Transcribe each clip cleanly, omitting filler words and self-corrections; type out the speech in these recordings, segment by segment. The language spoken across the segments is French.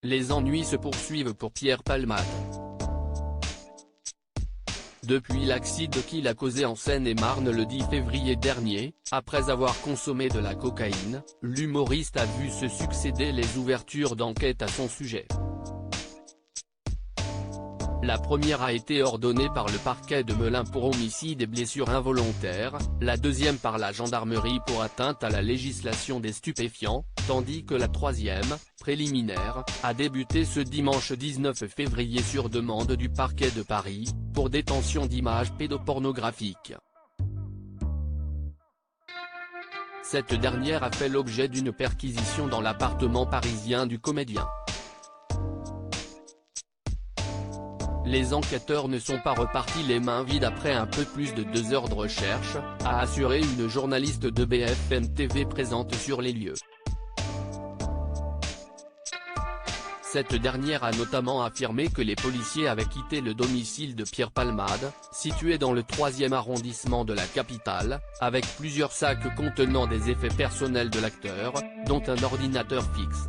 Les ennuis se poursuivent pour Pierre Palmade. Depuis l'accident qu'il a causé en Seine-et-Marne le 10 février dernier, après avoir consommé de la cocaïne, l'humoriste a vu se succéder les ouvertures d'enquête à son sujet. La première a été ordonnée par le parquet de Melun pour homicide et blessures involontaires, la deuxième par la gendarmerie pour atteinte à la législation des stupéfiants, tandis que la troisième, préliminaire, a débuté ce dimanche 19 février sur demande du parquet de Paris, pour détention d'images pédopornographiques. Cette dernière a fait l'objet d'une perquisition dans l'appartement parisien du comédien. Les enquêteurs ne sont pas repartis les mains vides après un peu plus de 2 heures de recherche, a assuré une journaliste de BFM TV présente sur les lieux. Cette dernière a notamment affirmé que les policiers avaient quitté le domicile de Pierre Palmade, situé dans le 3e arrondissement de la capitale, avec plusieurs sacs contenant des effets personnels de l'acteur, dont un ordinateur fixe.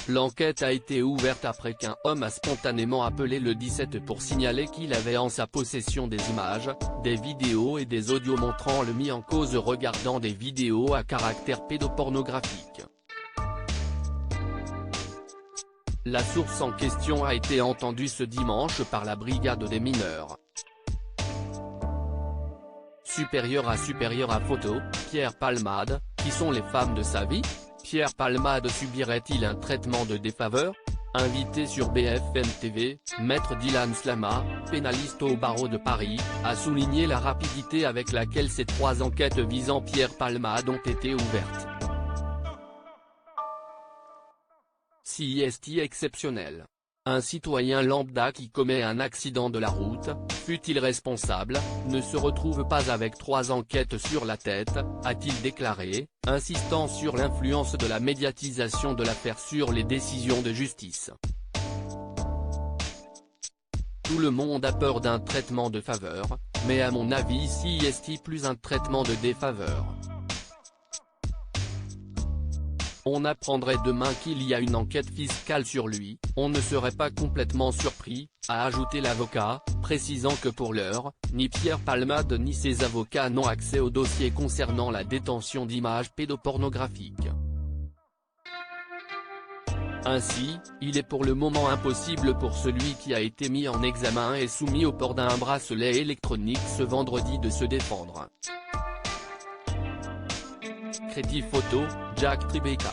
L'enquête a été ouverte après qu'un homme a spontanément appelé le 17 pour signaler qu'il avait en sa possession des images, des vidéos et des audios montrant le mis en cause regardant des vidéos à caractère pédopornographique. La source en question a été entendue ce dimanche par la brigade des mineurs. Supérieur à photo, Pierre Palmade, qui sont les femmes de sa vie ? Pierre Palmade subirait-il un traitement de défaveur ? Invité sur BFM TV, Maître Dylan Slama, pénaliste au barreau de Paris, a souligné la rapidité avec laquelle ces 3 enquêtes visant Pierre Palmade ont été ouvertes. CIST exceptionnel. Un citoyen lambda qui commet un accident de la route, fût-il responsable, ne se retrouve pas avec 3 enquêtes sur la tête, a-t-il déclaré, insistant sur l'influence de la médiatisation de l'affaire sur les décisions de justice. Tout le monde a peur d'un traitement de faveur, mais à mon avis CIST plus un traitement de défaveur. On apprendrait demain qu'il y a une enquête fiscale sur lui, on ne serait pas complètement surpris, a ajouté l'avocat, précisant que pour l'heure, ni Pierre Palmade ni ses avocats n'ont accès au dossier concernant la détention d'images pédopornographiques. Ainsi, il est pour le moment impossible pour celui qui a été mis en examen et soumis au port d'un bracelet électronique ce vendredi de se défendre. Crédit photo, Jack Tribeca.